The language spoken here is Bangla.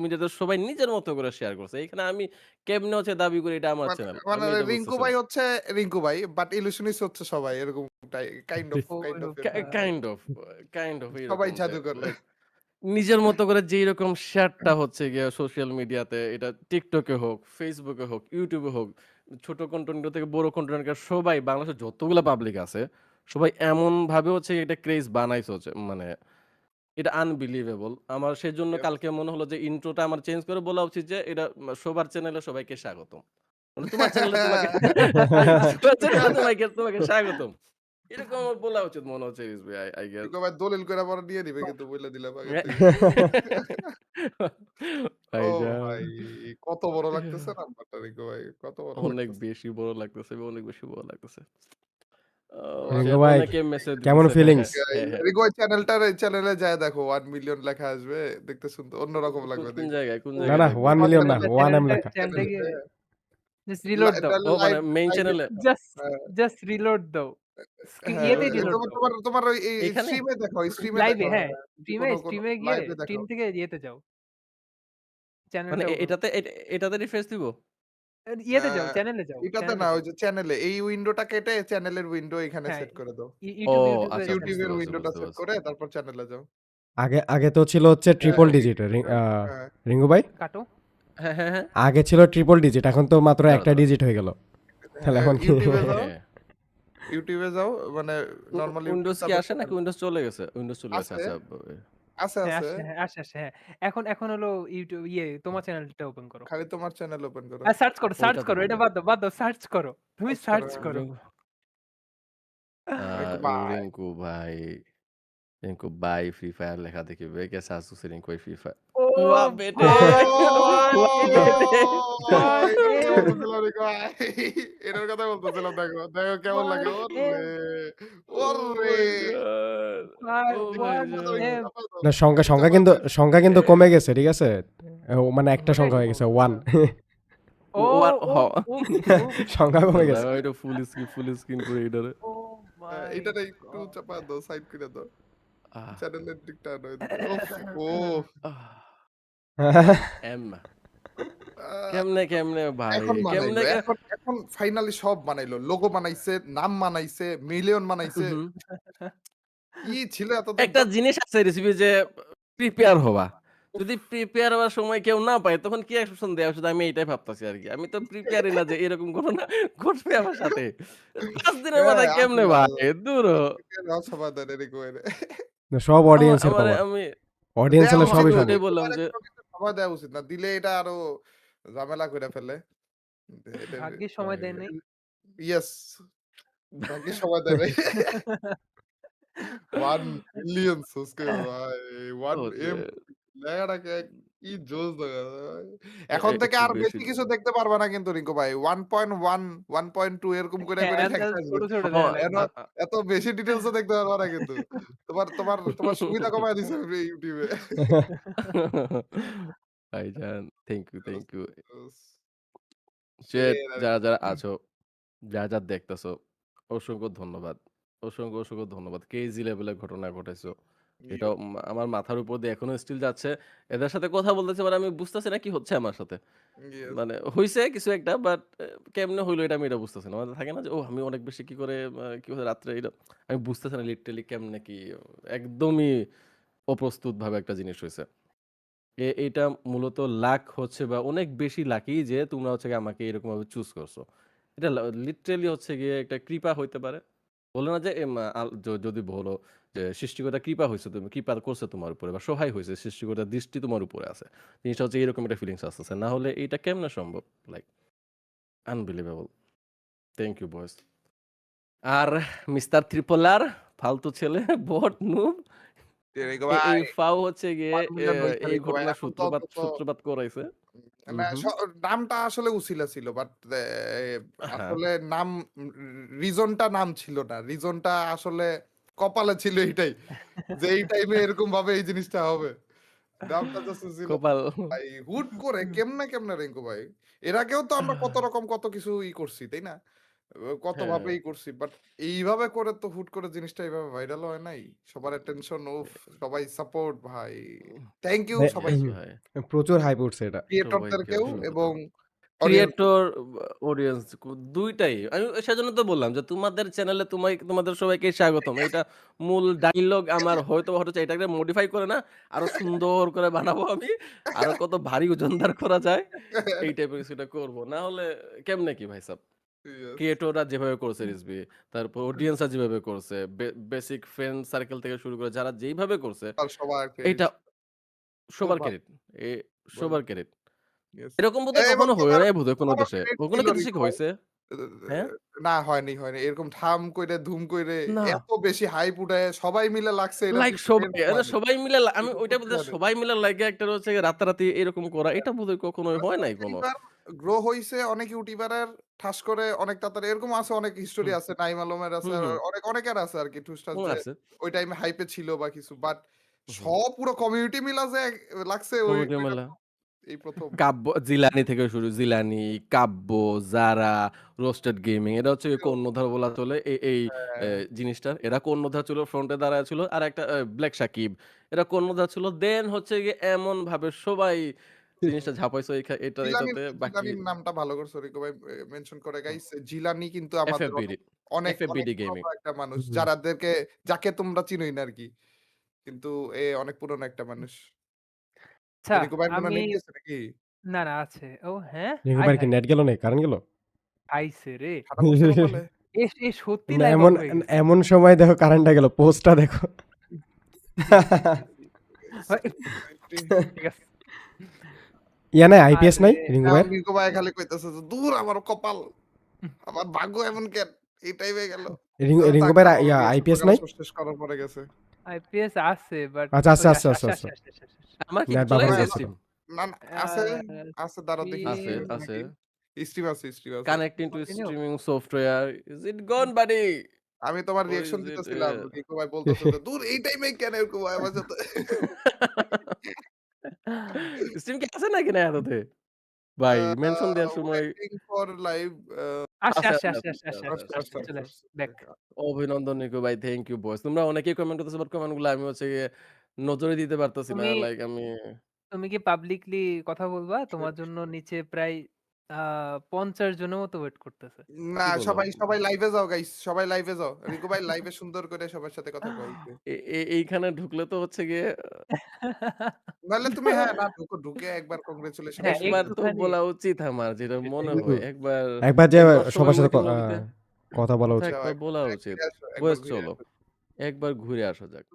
মিডিয়াতে সবাই নিজের মতো করে শেয়ার করছে। এখানে আমি কেমনে হচ্ছে দাবি করি এটা আমার মানে চ্যানেল। মানে আমি এটা রিংকু বুঝতেছি না। ভাই হচ্ছে রিংকু ভাই। বাট ইলিউশনিস্ট হচ্ছে সবাই। এরকম কাইন্ড অফ এরকম। কাইন্ড অফ কাইন্ড অফ সবাই এরকম যে জাদুকর। লাইক নিজের মতো করে যেইরকম শেয়ারটা হচ্ছে গিয়ে সোশ্যাল মিডিয়াতে এটা TikTok এ হোক, Facebook এ হোক, YouTube এ হোক, ছোট কনটেন্ট থেকে বড় কনটেন্ট সবাই বাংলাদেশের যতগুলা পাবলিক আছে, সবাই এমনভাবে হচ্ছে এটা ক্রেজ বানাইছে হচ্ছে মানে এটা আনবিলিভেবল। আমার সেজন্য ইয়েস। কালকে মনে হলো যে ইন্ট্রোটা আমার চেঞ্জ করে বলা উচিত যে এটা সবার চ্যানেলে সবাইকে স্বাগতম। মানে তোমার চ্যানেলে তোমাকে সবার চ্যানেলে তোমাকে স্বাগতম। এরকম আমার বলা উচিত মনে হচ্ছে রিজভী আই গেস। রিংকু ভাই দলিল কইরা পরে নিয়ে নিবে কিন্তু বইলা দিলাম আগে থেকে। ও ভাইজান ভাই কত বড় লাগতেছে নাম্বারটা রিংকু ভাই। কত বড় অনেক লাগতেছে। বেশি বড় লাগতেছে, অনেক বেশি বড় লাগতেছে। ও ওয়ান রিঙ্কু চ্যাট ভাই অনেকে মেসেজ কেমন দিতেছে। হ্যাঁ, ফিলিংস? হ্যাঁ, হ্যাঁ, হ্যাঁ। রিংকু ভাই চ্যানেলে যায় দেখো ১ মিলিয়ন লেখা আসবে। দেখতে শুনতে অন্যরকম লাগবে কোন দেখতে। জায়গায়, কোন না, জায়গায় না দেখবো? 1 তোমার মিলিয়ন না, চ্যানেলে 1 এম লেখা। চ্যানেলটা গিয়ে হ্যাঁ, জাস্ট রিলোড দাও। ও মানে মেইন লাইভে চ্যানেলে জাস্ট হ্যাঁ, জাস্ট রিলোড দাও। হ্যাঁ, ইয়েতেই রিলোড তোমার দাও। তোমার তোমার ওই এখানে? স্ট্রিমে দেখো, স্ট্রিমে লাইভে দেখো। হ্যাঁ। হ্যাঁ, স্ট্রিমে কোনো স্ট্রিমে গিয়ে লাইভে দেখো। স্ট্রিম থেকে ইয়েতে যাও। মানে চ্যানেলটা ওপেন এটাতে রিফ্রেশ দিব? আ ইয়েতে যাও, চ্যানেলে যাও, এটাতে চ্যানেলে না ওই যাও। যে চ্যানেলে এই উইন্ডোটা কেটে চ্যানেলের উইন্ডো এখানে হ্যাঁ, সেট করে দাও। ও ইউটিউবে আচ্ছা যাও। বুঝতে ইউটিউবের পারছি, উইন্ডোটা বুঝতে সেট পারছি। করে তারপর চ্যানেলে যাও। আগে আগে তো ছিল হচ্ছে হ্যাঁ, ট্রিপল ডিজিট হ্যাঁ। রিঙ্কু ভাই? কাটো। হ্যাঁ, হ্যাঁ, হ্যাঁ। আগে ছিল ট্রিপল ডিজিট, এখন তো মাত্র দাঁড়াও, একটা দাঁড়াও। ডিজিট হয়ে গেল। তাহলে হ্যাঁ, এখন কি? ইউটিউবে যাও, হ্যাঁ। ইউটিউবে যাও মানে নরমাল ইউটিউব উইন্ডোজ কি তারপর আসে নাকি চ্যানেল। উইন্ডোজ চলে গেছে? উইন্ডোজ চলে গেছে আছে, আচ্ছা। আছে, হ্যাঁ, আছে। আসছে, হ্যাঁ, আসছে, হ্যাঁ। এখন হলো ইউটিউব তোমার চ্যানেলটা ওপেন করো। খালি তোমার চ্যানেল ওপেন করো। সার্চ করো, সার্চ ওইটাতে করো। এটা বললাম। বাদ দাও, সার্চ করো। তুমি সার্চ করো। সার্চ করো। আ ভাই রিংকু ভাই, রিংকু ভাই ফ্রি ফায়ার লেখা দেখি বে कैसा सुसे रिंकू भाई फ्री फायर ও वाह बेटे ভাই! वाह बेटे হোয়াট এটার কথা ইফ বলতেছিলাম রে ভাই। এটার কথা বলতেছিলাম দেখো। দেখো কেমন লাগে। হোয়াট ওরে! ইফ ओह ওরে! माय गॉड ভাই ओह माय হোয়াট চাপাও गॉड ইফ চাপাও দাও। না, সংখ্যা খালি সংখ্যা চাপাও কিন্তু দাও। সংখ্যা কিন্তু কমে গেছে, ঠিক আছে? মানে একটা মানে সংখ্যা হয়ে গেছে 1। ও ওয়ার হ উফ, উফ, উফ। সংখ্যা কমে গেছে। দাঁড়াও এটা ফুল স্ক্রিন করে এটারে ওহ মাই এটারে একটু গড! চাপা দাও, সাইড করে দাও। আহ চ্যানেলের দিকটা আনো এদিকে। উফ! ও! আহ এম কেমনে কেমনে ভাই এখন কেমনে বানাইলো। এখন ফাইনালি সব বানাইলো। লোগো বানাইছে, নাম বানাইছে, মিলিয়ন বানাইছে। হুম কি ছিল এতদিন একটা পর? জিনিস আছে রেসিপি যে প্রিপেয়ার হওয়া। যদি প্রিপেয়ার হওয়ার সময় কেউ না পায় তখন কি অ্যাকশন দেয়া উচিত? আমি এটাই ভাবতেছি আরকি। আমি তো প্রিপেয়ারই না যে এরকম ঘটনা ঘটবে আমার সাথে। ৫ দিনের হ্যাঁ, মাথায় কেমনে আসলে ভাই? দূর হ। সমাধান এরকম করে। না, সব অডিয়েন্সের আমারে পাওয়ার। আমি অডিয়েন্স দেয়া হলে উচিত আমি সবই না। সম্ভব। ওইটাই রিংকু বললাম ভাইয়ের যে একটা সময় দেয়া উচিত না। দিলে এটা আরো ঝামেলা কইরা ফেলে। এটা ভাগ্যিস সময় ভাই দেয় নাই। ইয়েস ভাগ্যিস সময় দেয় নাই। 1 মিলিয়ন সাবস্ক্রাইবার ভাই 1 ওরে এম লেখাটাকে কি জোস দেখা যায়। এখন থেকে একটু আর বেশি বেশি কিছু দেখতে পারবা না কিন্তু রিংকু ভাই। 1.1, 1.2 এরকম করে হ্যাঁ, এত লেখা আসবে। ছোট, ছোট হ দেয়া এন লাগবে। এত বেশি ডিটেইলস ও দেখতে পারবা না কিন্তু। তোমার সুবিধা কমায় দিছে ইউটিউবে। ভাইজান থ্যাংক ইউ। এ শেট যারা আছো, যারা দেখতেছো অসংখ্য ধন্যবাদ। অসংখ্য ধন্যবাদ। ক্রেজি লেভেলের ঘটনা ঘটাইছো। এটা আমার মাথার উপর দিয়ে এখনো স্টিল যাচ্ছে। এদের সাথে কথা বলতেছি মানে আমি বুঝতেছি না কি হচ্ছে আমার সাথে। ইয়েস মানে হইছে কিছু একটা বাট কেমনে হইলো এটা আমি এটা বুঝতেছি না। মানে থাকে না যে ও আমি অনেক বেশি কি করে কি করে রাত্রে এটা আমি বুঝতেছি না লিটারালি কেমনে কি একদমই অপ্রস্তুতভাবে একটা জিনিস হইছে। এইটা মূলত লাক হচ্ছে বা অনেক বেশি লাকি যে তোমরা হচ্ছে গিয়ে আমাকে এরকমভাবে চুজ করছো। এটা লিটারালি হচ্ছে গিয়ে একটা কৃপা হইতে পারে। বলে না যে এম আল যদি বলো যে সৃষ্টিকর্তা কৃপা হইছে তুমি কৃপা করছে তোমার উপরে বা সহায় হইছে সৃষ্টিকর্তার দৃষ্টি তোমার উপরে আছে। জিনিসটা হচ্ছে এরকম একটা ফিলিংস আসতেছে। না হলে এইটা কেমনে সম্ভব? Like unbelievable. Thank you boys. আর মিস্টার ত্রিপলার ফালতু ছেলে বট নুব রিংকু এই ভাই ফাও হচ্ছে গিয়ে 1 মিলিয়ন হইছে এই রিংকু ভাই। ঘটনার এখন তো সূত্রপাত অন্তত সূত্রপাত করাইছে। না হুম। নামটা আসলে উছিলা ছিল। বাট হ্যাঁ। আসলে নাম রিজনটা নাম ছিল না। রিজনটা আসলে কপালে ছিল এইটাই। যে এই টাইমে এরকম ভাবে এই জিনিসটা হবে। নামটা জাস্ট ছিল কপাল ভাই হুট করে কেমনে রিংকু ভাই? এর আগেও তো আমরা কত রকম কত কিছু করছি, তাই না? কত হ্যাঁ, ভাবেই করছি। বাট এইভাবে করে তো হুট করে জিনিসটা এইভাবে ভাইরাল হয় নাই। সবার অ্যাটেনশন উফ! সবাই সাপোর্ট ভাই। থ্যাংক ইউ মানে সবাইকে। ভাই। প্রচুর হাইপ উঠছে এটা। সবাইকে ক্রিয়েটরদেরকেও অসংখ্য এবং অডিয়েন্স ক্রিয়েটর, অডিয়েন্স ২ টাই। আমি সেজন্য তো বললাম যে তোমাদের চ্যানেলে তোমাদের সবাইকে স্বাগতম। এইটা মূল ডায়ালগ আমার হয়তোবা হতে চাই এটাকে মডিফাই করে না আরো সুন্দর করে বানাবো আমি। আরো কত ভারী ওজনদার করা যায় এই টাইপের কিছুটা করব। না হলে কেমনে কি ভাই সাব? ইয়েস। ক্রিয়েটররা যেভাবে করছে রিজভি, তারপর অডিয়েন্সরা যেভাবে করছে, বেসিক ফ্রেন্ড সার্কেল থেকে শুরু করে যারা যেইভাবে করছে, আর সবার ক্রেডিট এইটা খুব সবার ভালো ক্রেডিট। এ বললেন। সবার ক্রেডিট। ইয়েস। এরকম বোধহয় এবং কখনো হয় তোমার নাই বোধহয় কোনো তোমারও দেশে। ক্রেডিট কোনো ছিল দেশে রিকু কি ভাই। হইছে? এ হ্যাঁ? না হয়নি। এরকম ঠাম কইরে ধুম কইরে না। এত বেশি হাইপ উঠায় সবাই মিলে লাগছে এটার লাইক পিছনে সবাই, এরকম মানে। সবাই মিলে আমি এরকম ওইটা করতে বোধহয় পারে। সবাই মিলে লাইগা একটা হচ্ছে গিয়ে রাতারাতি এরকম করা, এটা বোধহয় কখনোই হয় নাই কোনো। এইবার গ্রো হইছে অনেক ইউটিউবারের ঠাস করে অনেক তাড়াতাড়ি এরকম আছে অনেক হিস্টোরি হুম, আছে নাইম আলমের আছে হুম, অনেকের আছে আর কি ঠুসঠাস যে আছে। ওই টাইমে হাইপে ছিল বা কিছু বাট হুম, সব পুরো কমিউনিটি মিলা যে লাগছে ওই কমিটি ওইটা মেলা। তো এই প্রথম কাব্য, জিলানি থেকে শুরু, জিলানি, কাব্য, জারা, রোস্টেড গেমিং এরা হচ্ছে গিয়ে কর্ণধার বলা চলে এই জিনিসটার। এরা কর্ণধার ছিল, ফ্রন্টে দাঁড়ায় ছিল। আর একটা ব্ল্যাক সাকিব। এরা কর্ণধার ছিল। দেন হচ্ছে গিয়ে এমনভাবে সবাই জিনিসটা ঝাঁপাইছে জিলানির এটাতে বাকি জিলানির নামটা ভালো করে সরিকো ভাই মেনশন করে গাইস জিলানি কিন্তু আমাদের এফএফবিডি, অনেক অনেক অনেক এফএফবিডি গেমিং। পুরনো একটা মানুষ হুম। যাকে তোমরা চিনোই না আর কি কিন্তু এ অনেক পুরনো একটা মানুষ আচ্ছা, রিকো ভাই মনে হয় আমি নেট গেছে নাকি না, না আছে। ও হ্যাঁ? রিঙ্কু আয় ভাইয়ের কি হায়! নেট গেল নাকি? কারেন্ট গেল? আইছে রে। ঠাডা পড়ছে কপালে এ সত্যি না লাইভ এমন অফ হয়ে গেছে। এমন সময় দেখো কারেন্টটা গেল। পোস্টটা দেখো। ভাই ঠিক আছে। ইয়া নাই আইপিএস নাই আরে রিঙ্কু এখন ভাইয়ের? রিকো ভাই খালি কইতেছে যে দূর আমার কপাল আমার ভাগ্য এমন কেন এই টাইমে গেল রিঙ্কু থাক ভাইয়ের তারপর রিয়াকশন আইপিএস প্রকাশ নাই? শেষ করার পরে গেছে আইপিএস আছে বাট আচ্ছা ওই আচ্ছা আচ্ছা আচ্ছা আচ্ছা। আসে। আমার কি নেট চলে বাবর গেছে গেছে তো। স্ট্রিম? না না আ আছে আছে দাঁড়া দেখি আছে, স্ট্রিম আছে আছে। নাকি স্ট্রিম আছে connecting to continue? Streaming software. Is it gone buddy? আমি তোমার or রিঅ্যাকশন is it দিতেছিলাম। রিকু ভাই বলতেছে যে, "দূর এই টাইমে কেন এরকম হয় আমার সাথে?" স্ট্রিম কি আছে নাকি না আদতে? ভাই আ মেনশন দেওয়ার সময় ওয়েটিং ফর লাইভ আসছে, আছে, আসছে, আছে, আসছে, আছে, আসছে, আসছে, আছে, আসছে, আছে, আসছে, আসছে, আছে। চলে আসছে। আসছে। ব্যাক। অভিনন্দন নিকো ভাই। Thank you boss. তোমরা অনেকেই কমেন্ট করতেছো বাট কমেন্ট গুলো আমি হচ্ছে গিয়ে নজরে দিতে পারতেছি না। তুমি লাইক আমি তুমি কি পাবলিকলি কথা বলবা? তোমার জন্য নিচে প্রায় আ ৫০ জনের মতো ওয়েট করতেছে। না কি বলো? সবাই লাইভে যাও গাইস। সবাই লাইভে যাও। রিকু ভাই লাইভে সুন্দর করে সবার সাথে কথা কয়। এ এ এইখানে ঢুকলে তো হচ্ছে গিয়ে নাহলে তুমি হ্যাঁ, না ঢুকে একবার কংগ্রাচুলেশন হ্যাঁ, এসে একবার বলো। তো একটুখানি বলা উচিত আমার যেটা মনে হুম। হয়। একবার একবার যে একবার সবাই সবার সাথে ওয়েটিং লবিতে কথা বলা কোথাও উচিত। যাও একবার বলা উচিত। ঘুরে আসো, একবার বয়েস ঘুরে চলো। আসো। একবার ঘুরে আসা যাক।